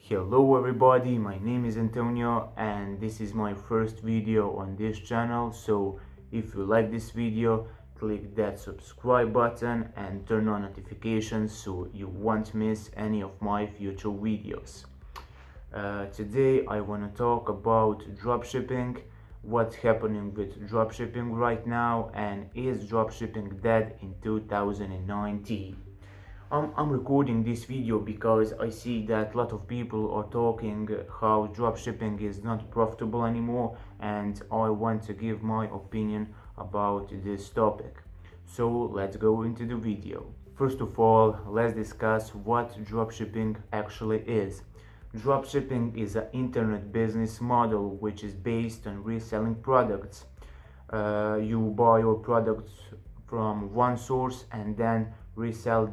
Hello everybody, my name is Antonio and this is my first video on this channel, so if you like this video, click that subscribe button and turn on notifications so you won't miss any of my future videos. Today I want to talk about dropshipping, what's happening with dropshipping right now, and is dropshipping dead in 2019. I'm recording this video because I see that a lot of people are talking how dropshipping is not profitable anymore, and I want to give my opinion about this topic. So let's go into the video. First of all, let's discuss what dropshipping actually is. Dropshipping is an internet business model which is based on reselling products. You buy your products from one source and then resell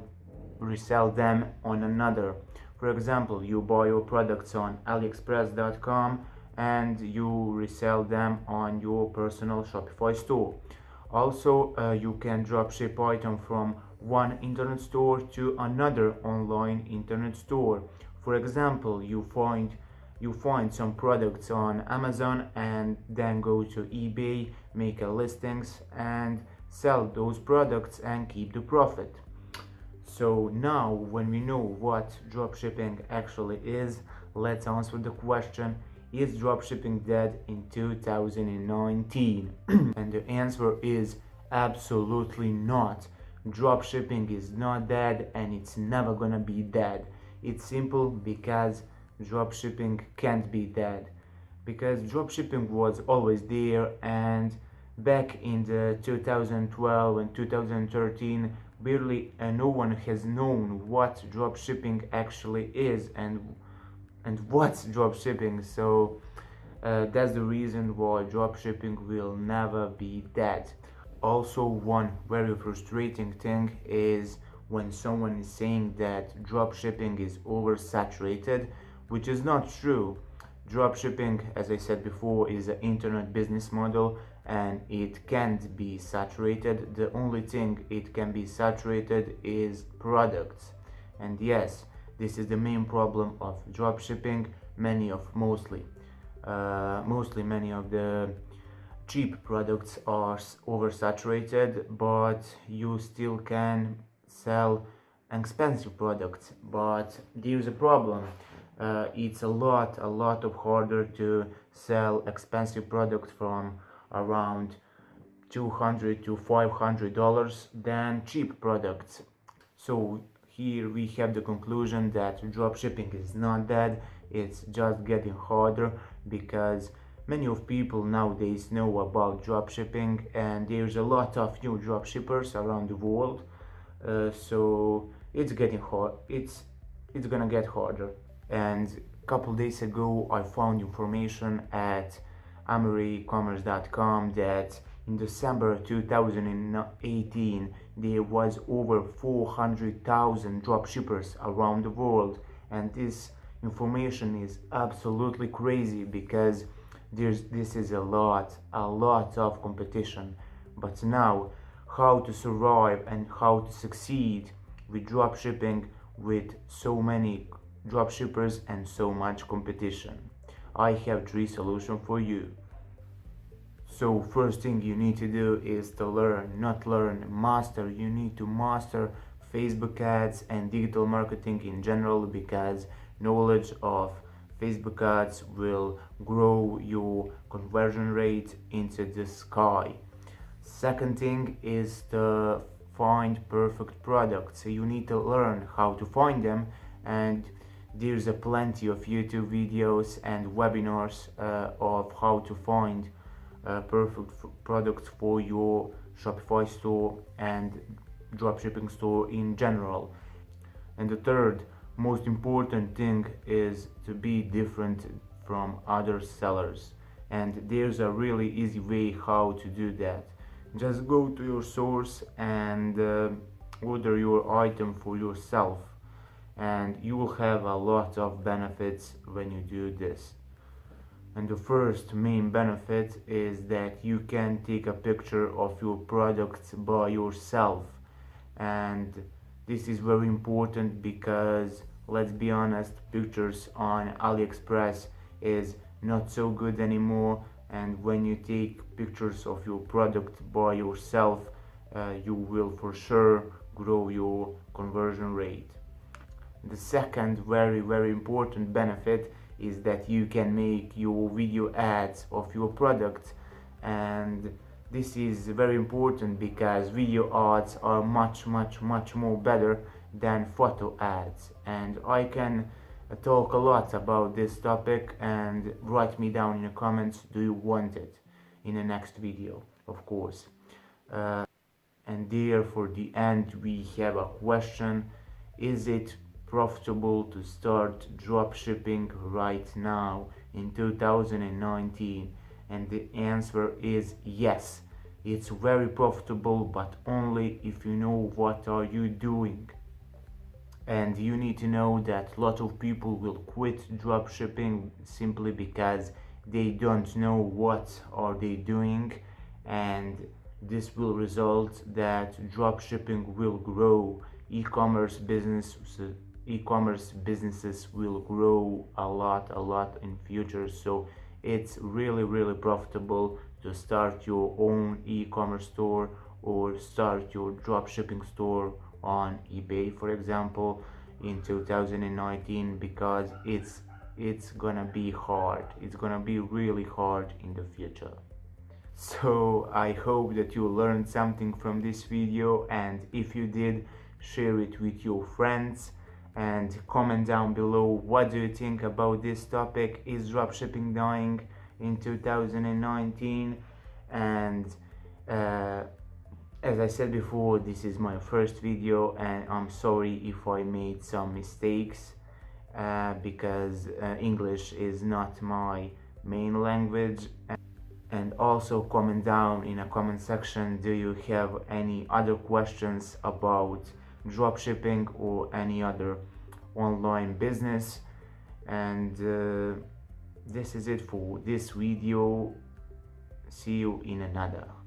them on another. For example, you buy your products on aliexpress.com and you resell them on your personal Shopify store. Also, you can dropship item from one internet store to another online internet store. For example, you find some products on Amazon and then go to eBay, make a listings and sell those products and keep the profit. So now, when we know what dropshipping actually is, let's answer the question, is dropshipping dead in 2019? And the answer is absolutely not. Dropshipping is not dead and it's never gonna be dead. It's simple because dropshipping can't be dead. Because dropshipping was always there, and back in the 2012 and 2013, barely no one has known what dropshipping actually is and what's dropshipping. So that's the reason why dropshipping will never be dead. Also, one very frustrating thing is when someone is saying that dropshipping is oversaturated, which is not true. Dropshipping, as I said before, is an internet business model and it can't be saturated. The only thing it can be saturated is products. And yes, this is the main problem of dropshipping. Many of the cheap products are oversaturated, but you still can sell expensive products. But there's a problem. It's a lot of harder to sell expensive products from around $200 to $500 than cheap products. So here we have the conclusion that dropshipping is not dead, it's just getting harder because many of people nowadays know about dropshipping and there's a lot of new dropshippers around the world. So it's getting hard. It's gonna get harder. And a couple days ago I found information at ecommerce.com that in December 2018 there was over 400,000 dropshippers around the world, and this information is absolutely crazy because this is a lot of competition. But now, how to survive and how to succeed with dropshipping with so many dropshippers and so much competition? I have 3 solutions for you. So first thing you need to do is to learn, not learn, master. You need to master Facebook ads and digital marketing in general, because knowledge of Facebook ads will grow your conversion rate into the sky. Second thing is to find perfect products. So you need to learn how to find them, and there's a plenty of YouTube videos and webinars of how to find perfect products for your Shopify store and dropshipping store in general. And the third most important thing is to be different from other sellers, and there's a really easy way how to do that. Just go to your source and order your item for yourself, and you will have a lot of benefits when you do this. And the first main benefit is that you can take a picture of your products by yourself, and this is very important because a let's be honest, pictures on AliExpress is not so good anymore, and when you take pictures of your product by yourself, you will for sure grow your conversion rate. The second very important benefit is that you can make your video ads of your product, and this is very important because video ads are much more better than photo ads. And I can talk a lot about this topic, and write me down in the comments, do you want it in the next video, of course. And there, for the end, we have a question: is it profitable to start dropshipping right now in 2019? And the answer is yes. It's very profitable, but only if you know what are you doing. And you need to know that a lot of people will quit dropshipping simply because they don't know what are they doing, and this will result that dropshipping will grow. E-commerce businesses will grow a lot in future. So it's really profitable to start your own e-commerce store or start your dropshipping store on eBay, for example, in 2019, because it's gonna be hard. It's gonna be really hard in the future. So I hope that you learned something from this video, and if you did, share it with your friends and comment down below what do you think about this topic. Is dropshipping dying in 2019? And as I said before, this is my first video, and I'm sorry if I made some mistakes, because English is not my main language. And also comment down in a comment section, do you have any other questions about dropshipping or any other online business? And this is it for this video. See you in another.